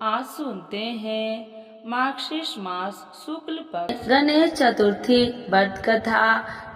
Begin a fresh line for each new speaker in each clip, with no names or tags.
आज सुनते हैं मार्गशीर्ष मास शुक्ल पक्ष
गणेश चतुर्थी व्रत कथा।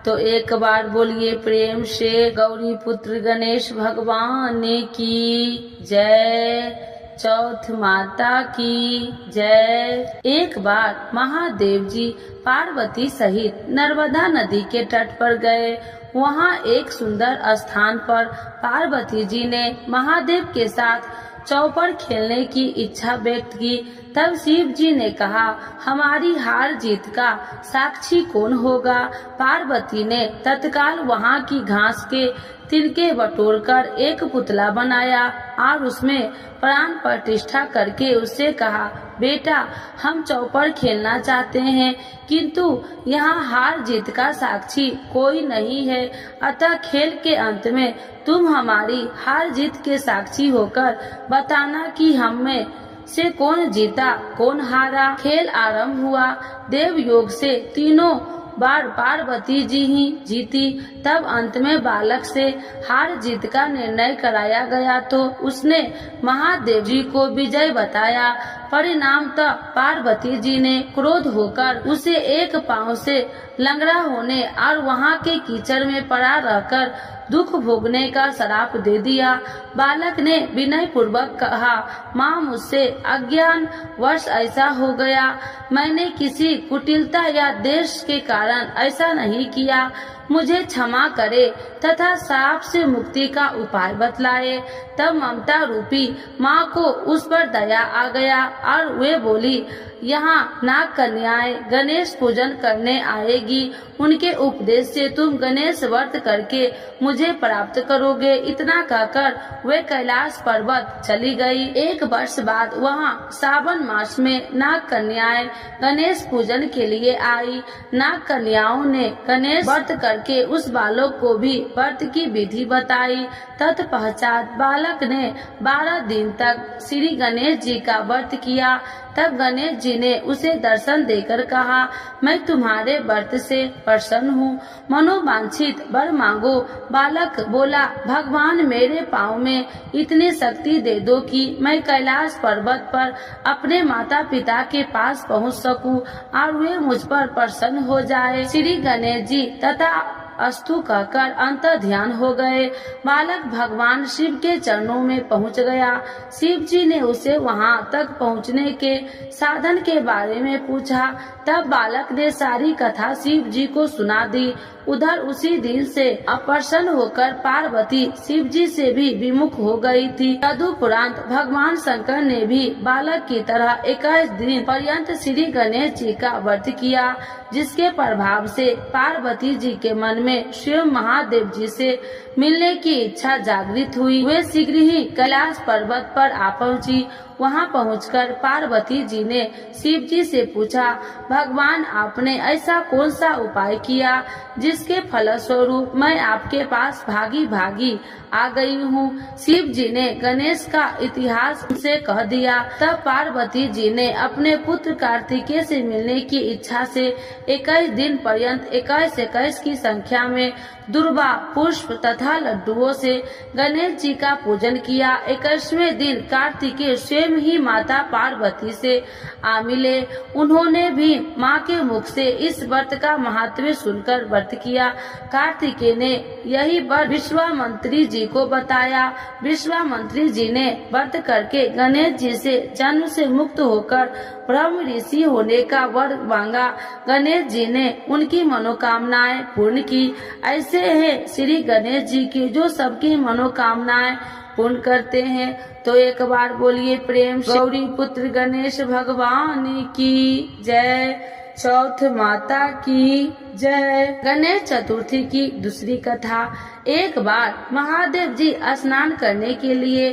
तो एक बार बोलिए प्रेम से गौरी पुत्र गणेश भगवान की जय। चौथ माता की जय। एक बार महादेव जी पार्वती सहित नर्मदा नदी के तट पर गए। वहाँ एक सुंदर स्थान पर पार्वती जी ने महादेव के साथ चौपड़ खेलने की इच्छा व्यक्त की। तब शिव जी ने कहा, हमारी हार जीत का साक्षी कौन होगा। पार्वती ने तत्काल वहाँ की घास के तिनके बटोरकर एक पुतला बनाया और उसमें प्राण प्रतिष्ठा करके उससे कहा, बेटा हम चौपड़ खेलना चाहते हैं, किंतु यहाँ हार जीत का साक्षी कोई नहीं है, अतः खेल के अंत में तुम हमारी हार जीत के साक्षी होकर बताना कि हम में से कौन जीता कौन हारा। खेल आरंभ हुआ। देव योग से तीनों बार पार्वती जी ही जीती। तब अंत में बालक से हार जीत का निर्णय कराया गया तो उसने महादेव जी को विजय बताया। परिणामतः पार्वती जी ने क्रोध होकर उसे एक पांव से लंगड़ा होने और वहाँ के कीचड़ में पड़ा रहकर दुख भोगने का श्राप दे दिया। बालक ने विनय पूर्वक कहा, माँ मुझसे अज्ञान वश ऐसा हो गया, मैंने किसी कुटिलता या देश के कारण ऐसा नहीं किया, मुझे क्षमा करे तथा श्राप से मुक्ति का उपाय बतलाए। तब ममता रूपी माँ को उस पर दया आ गया और वे बोली, यहाँ नाग कन्याएं गणेश पूजन करने आएगी, उनके उपदेश से तुम गणेश व्रत करके मुझे प्राप्त करोगे। इतना कहकर वे कैलाश पर्वत चली गई। एक वर्ष बाद वहाँ सावन मास में नाग कन्याएं गणेश पूजन के लिए आई। नाग कन्याओं ने गणेश व्रत करके उस बालक को भी व्रत की विधि बताई। तत्पश्चात बालक ने 12 दिन तक श्री गणेश जी का व्रत किया। तब गणेश जी ने उसे दर्शन देकर कहा, मैं तुम्हारे व्रत से प्रसन्न हूँ, मनोवांछित वर मांगो। बालक बोला, भगवान मेरे पाँव में इतनी शक्ति दे दो कि मैं कैलाश पर्वत पर अपने माता पिता के पास पहुँच सकूं और वे मुझ पर प्रसन्न हो जाए। श्री गणेश जी तथा अस्तु कहकर अंतर ध्यान हो गए। बालक भगवान शिव के चरणों में पहुंच गया। शिव जी ने उसे वहां तक पहुंचने के साधन के बारे में पूछा। तब बालक ने सारी कथा शिव जी को सुना दी। उधर उसी दिन से अप्रसन्न होकर पार्वती शिव जी से भी विमुख हो गई थी। तदुपरांत भगवान शंकर ने भी बालक की तरह 21 दिन पर्यंत श्री गणेश जी का व्रत किया, जिसके प्रभाव से पार्वती जी के मन में स्वयं महादेव जी से मिलने की इच्छा जागृत हुई। वे शीघ्र ही कैलाश पर्वत पर आ पहुंची। वहां पहुंचकर पार्वती जी ने शिव जी से पूछा, भगवान आपने ऐसा कौन सा उपाय किया जिसके फलस्वरूप मैं आपके पास भागी भागी आ गई हूँ। शिव जी ने गणेश का इतिहास उनसे कह दिया। तब पार्वती जी ने अपने पुत्र कार्तिकेय से मिलने की इच्छा से 21 दिन पर्यंत 21 की संख्या में दुर्वा पुष्प तथा लड्डुओं से गणेश जी का पूजन किया। 21वें दिन कार्तिकेय स्वयं ही माता पार्वती से आ मिले। उन्होंने भी माँ के मुख से इस व्रत का महत्व सुनकर व्रत किया। कार्तिकेय ने यही व्रत विश्वामित्री जी को बताया। विश्वामित्री जी ने व्रत करके गणेश जी से जन्म से मुक्त होकर ब्रह्म ऋषि होने का वर मांगा। गणेश जी ने उनकी मनोकामनाएं पूर्ण की। ऐसे है श्री गणेश जी की जो सबकी मनोकामनाएं पूर्ण करते हैं। तो एक बार बोलिए प्रेम से गौरी पुत्र गणेश भगवान की जय। चौथ माता की जय। गणेश चतुर्थी की दूसरी कथा। एक बार महादेव जी स्नान करने के लिए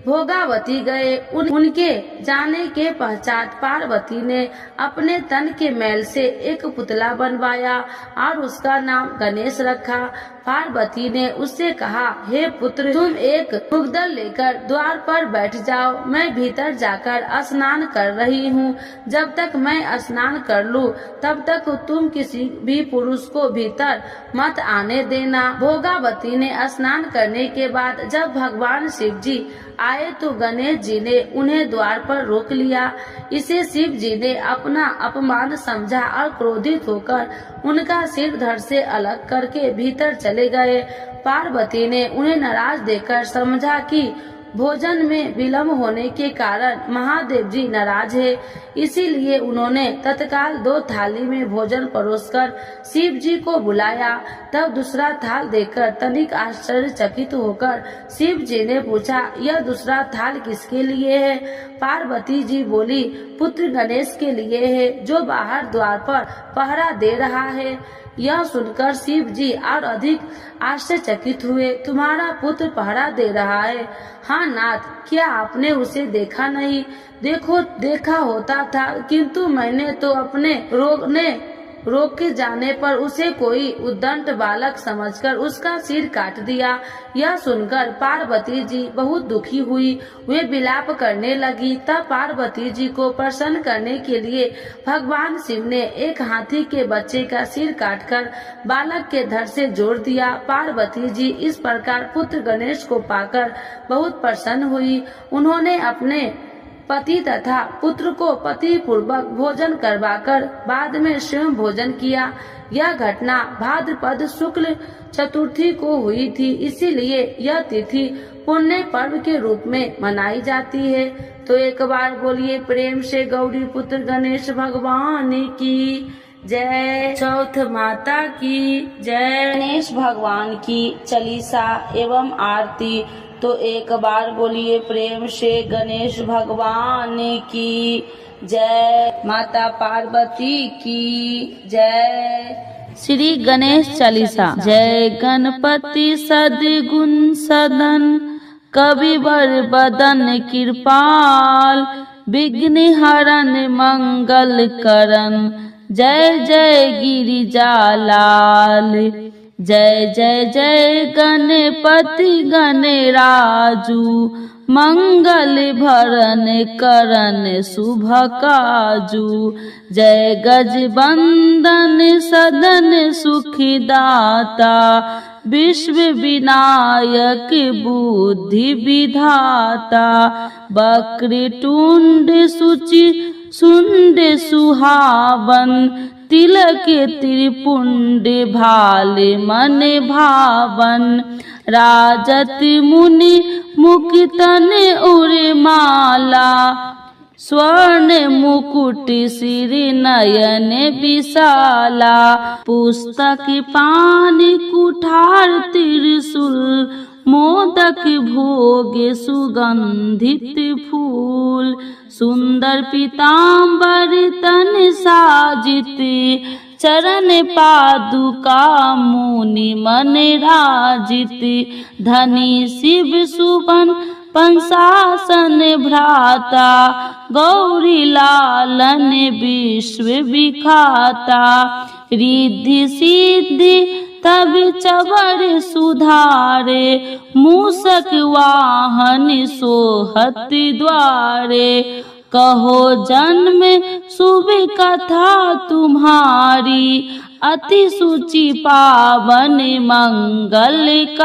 भोगावती गए। उनके जाने के पश्चात पार्वती ने अपने तन के मैल से एक पुतला बनवाया और उसका नाम गणेश रखा। पार्वती ने उससे कहा, हे पुत्र, तुम एक मुग्दल लेकर द्वार पर बैठ जाओ, मैं भीतर जाकर स्नान कर रही हूँ। जब तक मैं स्नान कर लूँ तब तक तुम किसी भी पुरुष को भीतर मत आने देना। भोगावती ने स्नान करने के बाद जब भगवान शिव जी आए तो गणेश जी ने उन्हें द्वार पर रोक लिया। इसे शिव जी ने अपना अपमान समझा और क्रोधित होकर उनका सिर धड़ से अलग करके भीतर चले गए। पार्वती ने उन्हें नाराज देखकर समझा कि भोजन में विलम्ब होने के कारण महादेव जी नाराज है, इसीलिए उन्होंने तत्काल 2 थाली में भोजन परोसकर शिव जी को बुलाया। तब दूसरा थाल देखकर तनिक आश्चर्यचकित होकर शिव जी ने पूछा, यह दूसरा थाल किसके लिए है? पार्वती जी बोली, पुत्र गणेश के लिए है, जो बाहर द्वार पर पहरा दे रहा है। यह सुनकर शिव जी और अधिक आश्चर्यचकित हुए। तुम्हारा पुत्र पहरा दे रहा है? हाँ नाथ, क्या आपने उसे देखा नहीं? देखा होता था, किंतु मैंने तो अपने रोक के जाने पर उसे कोई उद्दंड बालक समझकर उसका सिर काट दिया। यह सुनकर पार्वती जी बहुत दुखी हुई, वे विलाप करने लगी। तब पार्वती जी को प्रसन्न करने के लिए भगवान शिव ने एक हाथी के बच्चे का सिर काटकर बालक के धड़ से जोड़ दिया। पार्वती जी इस प्रकार पुत्र गणेश को पाकर बहुत प्रसन्न हुई। उन्होंने अपने पति तथा पुत्र को पति पूर्वक भोजन करवाकर बाद में स्वयं भोजन किया। यह घटना भाद्रपद शुक्ल चतुर्थी को हुई थी, इसीलिए यह तिथि पुण्य पर्व के रूप में मनाई जाती है। तो एक बार बोलिए प्रेम से गौरी पुत्र गणेश भगवान की जय। चौथ माता की जय। गणेश भगवान की चालीसा एवं आरती। तो एक बार बोलिए प्रेम से गणेश भगवान की जय। माता पार्वती की जय।
श्री गणेश चालीसा। जय गणपति सद्गुण सदन, कविवर बदन कृपाल, विघ्न हरन मंगल करन, जय जय गिरिजालाल। जय जय जय गणपति गणराजू, मंगल भरन करन शुभ काजू। जय गजबंदन सदन सुखदाता, विश्व विनायक बुद्धि विधाता। वक्रतुंड सुंड सुहावन, तिलक त्रिपुंड भाल मन भावन। राजत मुनि मुकुटन उर्माला, स्वर्ण मुकुट सिर नयन विशाला। पुस्तक पान कुठार त्रिशूल, मोदक भोग सुगंधित फूल। सुंदर पीताम्बर तन साजित, चरण पादुका मुनि मन राजित। धनी शिव सुबन पंसासन भ्राता, गौरी लालन विश्व विखाता। रिद्धि सिद्धि तब चवर सुधारे, मूषक वाहन सोहत द्वारे। कहो जन्म शुभ कथा तुम्हारी, अति सुचि पावन मंगलकारी।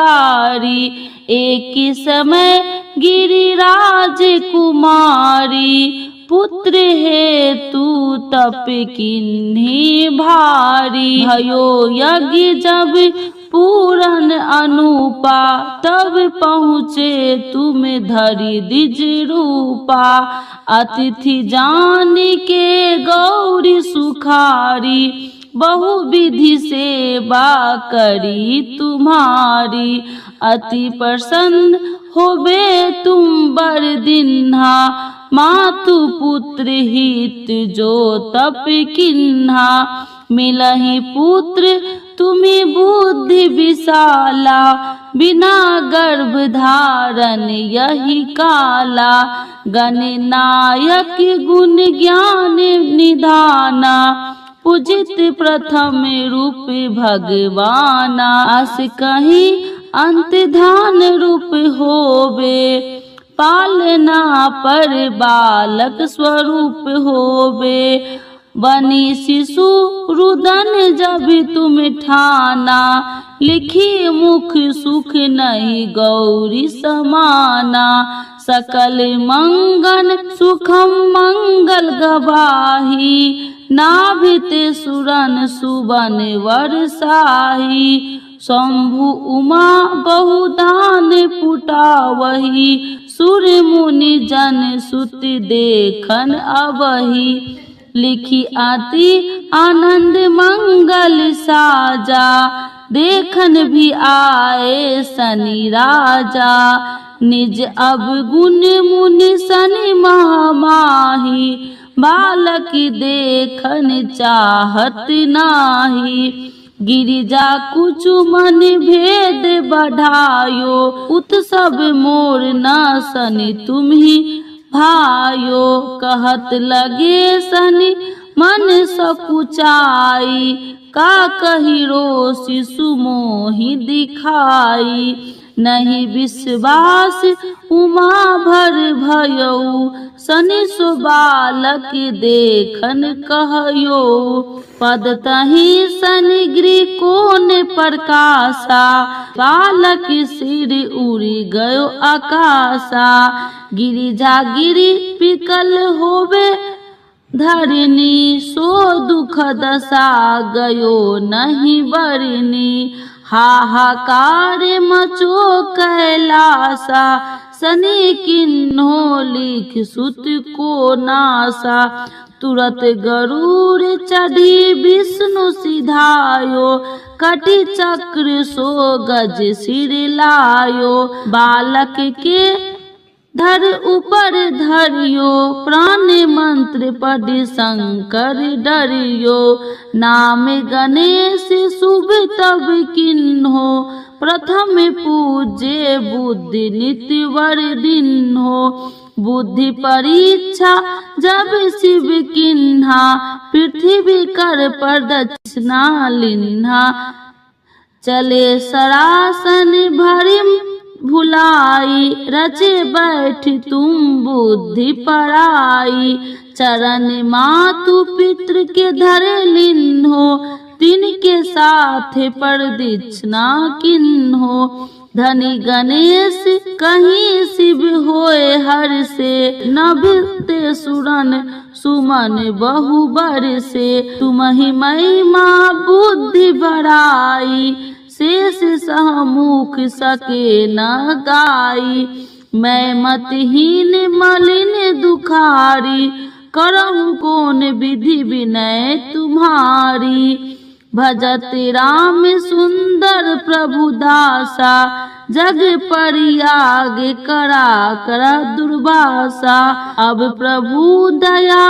एक समय गिरिराज कुमारी, पुत्र हेतु तप किन्हीं भारी। भयो यज्ञ जब पूरन अनुपा, तब पहुँचे तुम धरि द्विज रूपा। अतिथि जान के गौरी सुखारी, बहु विधि सेवा करी तुम्हारी। अति प्रसन्न होबे तुम बर दिन्हा, मातु पुत्र हित जो तप किन्हा। मिलहि पुत्र तुम्हें बुद्धि विशाला, बिना गर्भ धारण यही काला। गणनायक गुण ज्ञान निधाना,
पूजित प्रथम रूप भगवाना, अस कहीं अंत धान रूप होवे, पालना पर बालक स्वरूप होवे, बनी शिशु रुदन जब तुम ठाना, लिखी मुख सुख नहीं गौरी समाना, सकल मंगल सुखम मंगल गवाही, नाभित सुरन सुबन वर्षाही, शंभु उमा बहुदान पुटावही, सुर मुनि जन सुत देखन अबही, लिखी आती आनंद मंगल साजा, देखन भी आए शनि राजा, निज अवगुण मुनि शनि महामाही, बालक देखन चाहत नाही, गिरिजा कुछ मन भेद बढ़ायो, उत्सव मोर न शनि तुम्ही भायो, कहत लगे शनि मन सकुचाई, का कहिरो शिशु मोहि दिखाई, नहीं विश्वास उमा भर भयऊ, शनि सो बालक देखन कहयो, पद तही शनि गृह कोन प्रकाशा, बालक सिर उड़ी गयो आकाशा, गिरिजा गिरि पिकल होवे धरनी, सो दुख दशा गयो नहीं बरनी, हाहाकार मचो कैलासा, शनि किन्हो लिख सुत को नासा, तुरत गरुड़ चढ़ी विष्णु सिधायो, कटि चक्र सो गज सिर लायो, बालक के धर ऊपर धरियो, प्राण मंत्र पढ़ शंकर डरियो, नाम गणेश शुभ तब किन्हो, प्रथम पूजे बुद्धि नित्य वर्धिन्हो, बुद्धि परीक्षा जब शिव किन्हा, पृथ्वी कर प्रदक्षिणा लिन्हा, चले सरासन भरिम भुलाई, रचे बैठ तुम बुद्धि पराई, चरण मातु पितृ के धरे लिन्हो, तिनके साथ प्रदक्षिणा किन्हो, धनी गणेश कहीं शिव होए हर से, नभते सुरन सुमन बहु बर से, तुम्हि महिमा बुद्धि बढ़ाई, शेष सहमुख सके न गाई, मैं मतहीन मलिन दुखारी, करहु कौन विधि विनय तुम्हारी, भजत राम सुंदर प्रभु दासा, जग परियाग करा करा दुर्वासा, अब प्रभु दया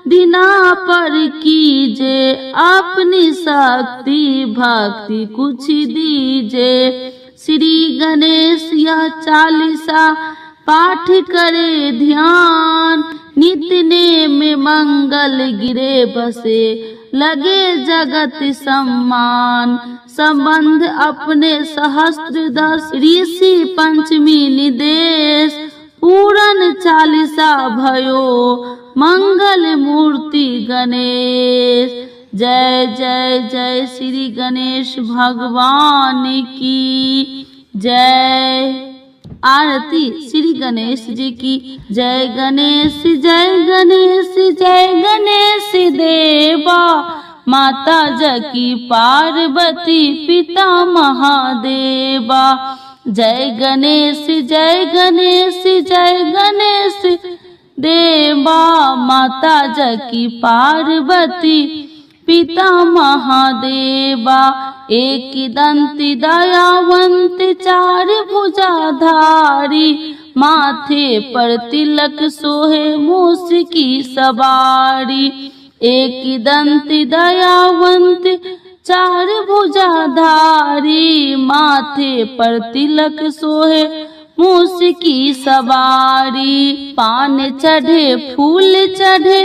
दीना पर कीजे, अपनी शक्ति भक्ति कुछ दीजे, श्री गणेश यह चालीसा पाठ करे ध्यान, नित्य नेम मंगल गिरे बसे, लगे जगत सम्मान, संबंध अपने सहस्त्र दस, ऋषि पंचमी निदेश, पूरन चालीसा भयो मंगल मूर्ति गणेश, जय जय जय श्री गणेश भगवान की जय। आरती श्री गणेश जी की जय। गणेश जय गणेश जय गणेश देवा, माता जकी पार्वती पिता महादेवा। जय गणेश जय गणेश जय गणेश देवा, माता जकी पार्वती पिता महादेवा। एक दंती दयावंत चार भुजाधारी, माथे पर तिलक सोहे मूस की सवारी। एक दंती दयावंत चार भुजाधारी, माथे पर तिलक सोहे मूस की सवारी। पान चढ़े फूल चढ़े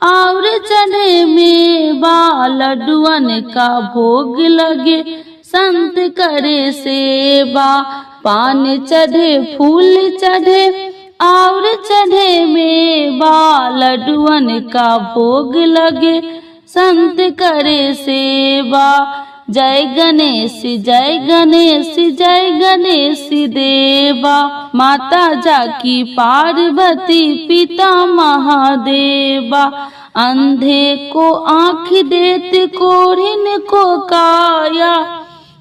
और चढ़े मेवा लड्डुअन का भोग लगे संत करे सेवा। पान चढ़े फूल चढ़े और चढ़े मेवा लड्डुअन का भोग लगे संत करे सेवा। जय गणेश जय गणेश जय गणेश देवा। माता जाकी पार्वती पिता महादेवा। अंधे को आँख देते कोढ़िन को काया।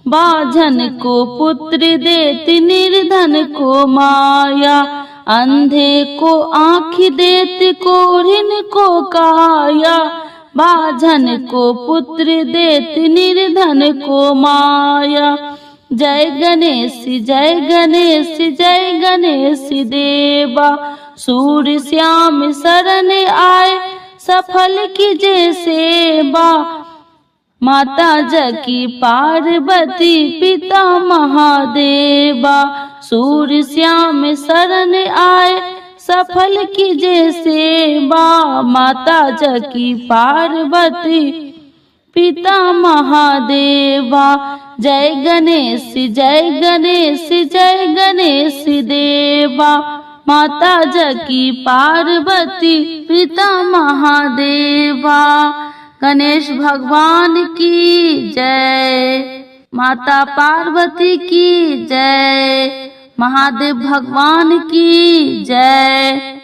बाझन को पुत्र देते निर्धन को माया। अंधे को आँख देते कोढ़िन को काया। बाझन को पुत्र देते निर्धन को माया। जय गणेश जय गणेश जय गणेश देवा। सूर्य श्याम शरण आए सफल कीजे सेवा। माता जाकी पार्वती पिता महादेवा। सूर्य श्याम शरण आए सफल कीजे सेवा। माता जाकी पार्वती पिता महादेवा। जय गणेश जय गणेश जय गणेश देवा। माता जाकी पार्वती पिता महादेवा। गणेश भगवान की जय। माता पार्वती की जय। महादेव भगवान की जय।